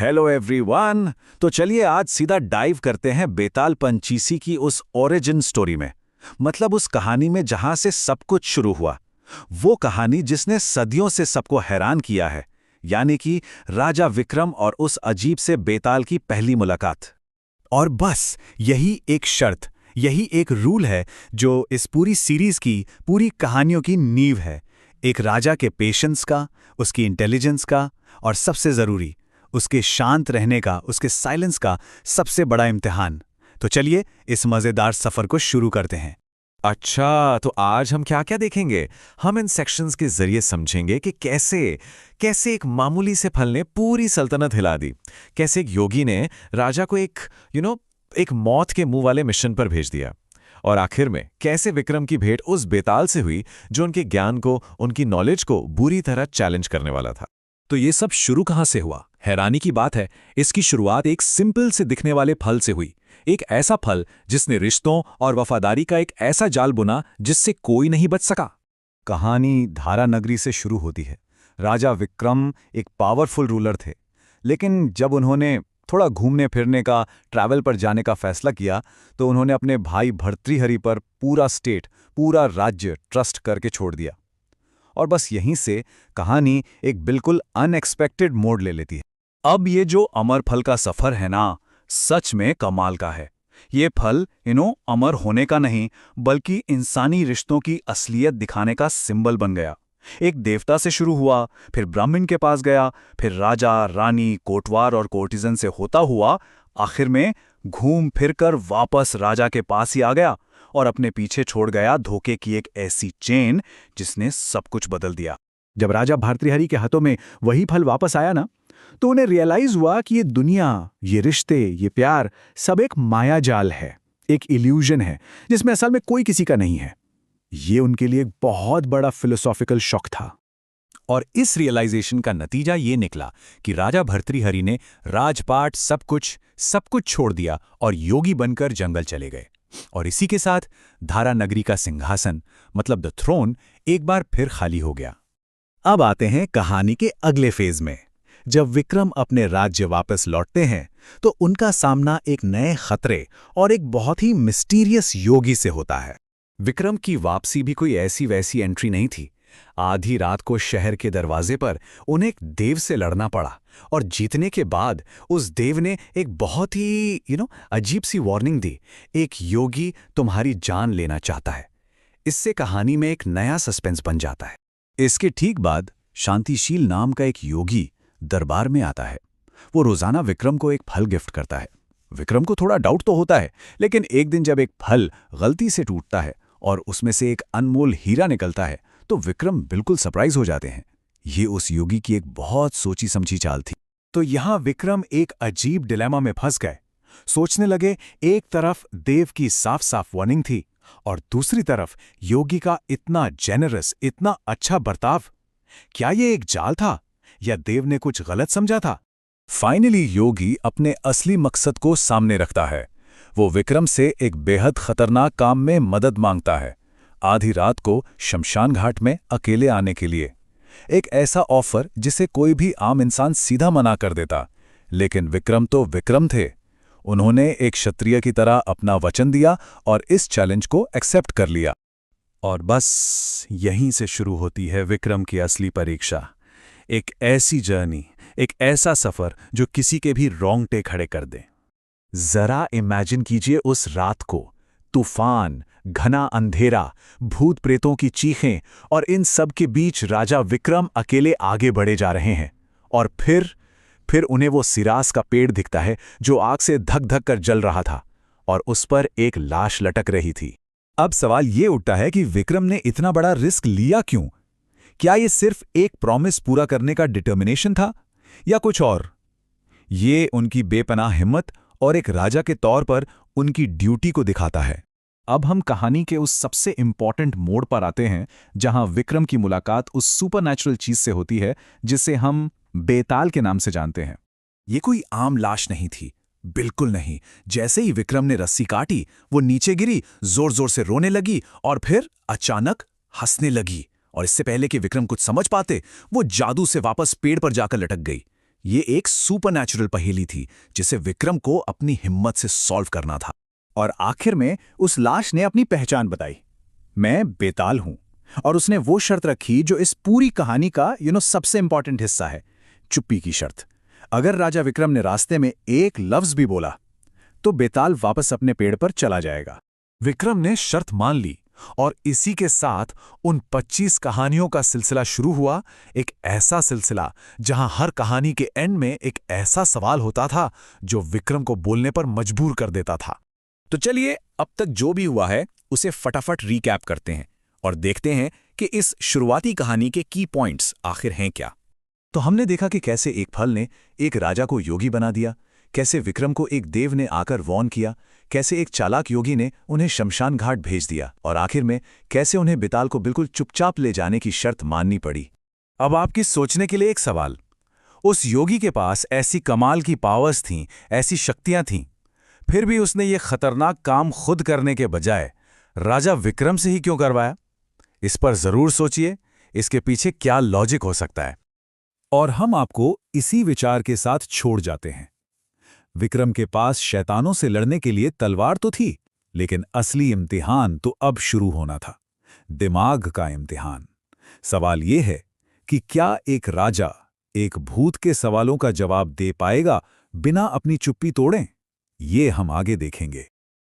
Hello everyone. तो चलिए आज सीधा डाइव करते हैं बेताल पंचीसी की उस ओरिजिन स्टोरी में। मतलब उस कहानी में जहां से सब कुछ शुरू हुआ। वो कहानी जिसने सदियों से सबको हैरान किया है, यानी कि राजा विक्रम और उस अजीब से बेताल की पहली मुलाकात। और बस यही एक शर्त, यही एक रूल है जो इस पूरी सीरीज की, पूरी कहानियों की नींव है। एक राजा के पेशेंस का, उसकी इंटेलिजेंस का, और सबसे ज़रूरी उसके शांत रहने का, उसके साइलेंस का सबसे बड़ा इम्तिहान। तो चलिए इस मज़ेदार सफ़र को शुरू करते हैं। अच्छा, तो आज हम क्या क्या देखेंगे? हम इन सेक्शंस के जरिए समझेंगे कि कैसे कैसे एक मामूली से फल ने पूरी सल्तनत हिला दी। कैसे एक योगी ने राजा को एक मौत के मुंह वाले मिशन पर भेज दिया। और आखिर में कैसे विक्रम की भेंट उस बेताल से हुई जो उनके ज्ञान को, उनकी नॉलेज को बुरी तरह चैलेंज करने वाला था। तो ये सब शुरू कहाँ से हुआ? हैरानी की बात है, इसकी शुरुआत एक सिंपल से दिखने वाले फल से हुई। एक ऐसा फल जिसने रिश्तों और वफादारी का एक ऐसा जाल बुना जिससे कोई नहीं बच सका। कहानी धारा नगरी से शुरू होती है। राजा विक्रम एक पावरफुल रूलर थे, लेकिन जब उन्होंने थोड़ा घूमने फिरने का, ट्रैवल पर जाने का फैसला किया, तो उन्होंने अपने भाई भर्तृहरि पर पूरा स्टेट, पूरा राज्य ट्रस्ट करके छोड़ दिया। और बस यहीं से कहानी एक बिल्कुल अनएक्सपेक्टेड मोड़ ले लेती है। अब ये जो अमर फल का सफर है ना, सच में कमाल का है। ये फल अमर होने का नहीं, बल्कि इंसानी रिश्तों की असलियत दिखाने का सिंबल बन गया। एक देवता से शुरू हुआ, फिर ब्राह्मण के पास गया, फिर राजा, रानी, कोटवार और कोर्टिजन से होता हुआ आखिर में घूम फिर कर वापस राजा के पास ही आ गया और अपने पीछे छोड़ गया धोखे की एक ऐसी चेन जिसने सब कुछ बदल दिया। जब राजा भर्तृहरि के हाथों में वही फल वापस आया ना, तो उन्हें रियलाइज हुआ कि ये दुनिया, ये रिश्ते, ये प्यार सब एक मायाजाल है, एक इल्यूजन है जिसमें असल में कोई किसी का नहीं है। ये उनके लिए एक बहुत बड़ा फिलोसॉफिकल शॉक था। और इस रियलाइजेशन का नतीजा ये निकला कि राजा भर्तृहरि ने राजपाट सब कुछ छोड़ दिया और योगी बनकर जंगल चले गए। और इसी के साथ धारा नगरी का सिंहासन, मतलब द थ्रोन, एक बार फिर खाली हो गया। अब आते हैं कहानी के अगले फेज में। जब विक्रम अपने राज्य वापस लौटते हैं, तो उनका सामना एक नए खतरे और एक बहुत ही मिस्टीरियस योगी से होता है। विक्रम की वापसी भी कोई ऐसी वैसी एंट्री नहीं थी। आधी रात को शहर के दरवाजे पर उन्हें एक देव से लड़ना पड़ा, और जीतने के बाद उस देव ने एक बहुत ही अजीब सी वार्निंग दी। एक योगी तुम्हारी जान लेना चाहता है। इससे कहानी में एक नया सस्पेंस बन जाता है। इसके ठीक बाद शांतिशील नाम का एक योगी दरबार में आता है। वो रोजाना विक्रम को एक फल गिफ्ट करता है। विक्रम को थोड़ा डाउट तो होता है, लेकिन एक दिन जब एक फल गलती से टूटता है और उसमें से एक अनमोल हीरा निकलता है, तो विक्रम बिल्कुल सरप्राइज हो जाते हैं। ये उस योगी की एक बहुत सोची समझी चाल थी। तो यहां विक्रम एक अजीब डिलेमा में फंस गए। सोचने लगे, एक तरफ देव की साफ साफ वार्निंग थी और दूसरी तरफ योगी का इतना जेनरस, इतना अच्छा बर्ताव। क्या ये एक जाल था या देव ने कुछ गलत समझा था? फाइनली योगी अपने असली मकसद को सामने रखता है। वो विक्रम से एक बेहद खतरनाक काम में मदद मांगता है। आधी रात को शमशान घाट में अकेले आने के लिए। एक ऐसा ऑफर जिसे कोई भी आम इंसान सीधा मना कर देता, लेकिन विक्रम तो विक्रम थे। उन्होंने एक क्षत्रिय की तरह अपना वचन दिया और इस चैलेंज को एक्सेप्ट कर लिया। और बस यहीं से शुरू होती है विक्रम की असली परीक्षा। एक ऐसी जर्नी, एक ऐसा सफर जो किसी के भी रोंगटे खड़े कर दे। जरा इमेजिन कीजिए उस रात को, तूफान, घना अंधेरा, भूत प्रेतों की चीखें, और इन सब के बीच राजा विक्रम अकेले आगे बढ़े जा रहे हैं। और फिर उन्हें वो सिरास का पेड़ दिखता है जो आग से धक धक कर जल रहा था, और उस पर एक लाश लटक रही थी। अब सवाल ये उठता है कि विक्रम ने इतना बड़ा रिस्क लिया क्यों? क्या ये सिर्फ एक प्रॉमिस पूरा करने का डिटर्मिनेशन था, या कुछ और? ये उनकी बेपनाह हिम्मत और एक राजा के तौर पर उनकी ड्यूटी को दिखाता है। अब हम कहानी के उस सबसे इंपॉर्टेंट मोड़ पर आते हैं जहां विक्रम की मुलाकात उस सुपरनैचुरल चीज से होती है जिसे हम बेताल के नाम से जानते हैं। ये कोई आम लाश नहीं थी, बिल्कुल नहीं। जैसे ही विक्रम ने रस्सी काटी, वो नीचे गिरी, जोर जोर से रोने लगी और फिर अचानक हंसने लगी। और इससे पहले कि विक्रम कुछ समझ पाते, वो जादू से वापस पेड़ पर जाकर लटक गई। ये एक सुपरनैचुरल पहेली थी जिसे विक्रम को अपनी हिम्मत से सॉल्व करना था। और आखिर में उस लाश ने अपनी पहचान बताई, मैं बेताल हूं। और उसने वो शर्त रखी जो इस पूरी कहानी का सबसे इंपॉर्टेंट हिस्सा है, चुप्पी की शर्त। अगर राजा विक्रम ने रास्ते में एक लफ्ज भी बोला तो बेताल वापस अपने पेड़ पर चला जाएगा। विक्रम ने शर्त मान ली और इसी के साथ उन 25 कहानियों का सिलसिला शुरू हुआ। एक ऐसा सिलसिला जहां हर कहानी के एंड में एक ऐसा सवाल होता था जो विक्रम को बोलने पर मजबूर कर देता था। तो चलिए अब तक जो भी हुआ है उसे फटाफट रिकैप करते हैं और देखते हैं कि इस शुरुआती कहानी के की पॉइंट्स आखिर हैं क्या। तो हमने देखा कि कैसे एक फल ने एक राजा को योगी बना दिया, कैसे विक्रम को एक देव ने आकर वॉर्न किया, कैसे एक चालाक योगी ने उन्हें शमशान घाट भेज दिया, और आखिर में कैसे उन्हें बेताल को बिल्कुल चुपचाप ले जाने की शर्त माननी पड़ी। अब आपकी सोचने के लिए एक सवाल, उस योगी के पास ऐसी कमाल की पावर्स थीं, ऐसी शक्तियां थीं, फिर भी उसने ये खतरनाक काम खुद करने के बजाय राजा विक्रम से ही क्यों करवाया? इस पर जरूर सोचिए, इसके पीछे क्या लॉजिक हो सकता है। और हम आपको इसी विचार के साथ छोड़ जाते हैं। विक्रम के पास शैतानों से लड़ने के लिए तलवार तो थी, लेकिन असली इम्तिहान तो अब शुरू होना था, दिमाग का इम्तिहान। सवाल यह है कि क्या एक राजा एक भूत के सवालों का जवाब दे पाएगा बिना अपनी चुप्पी तोड़े? ये हम आगे देखेंगे।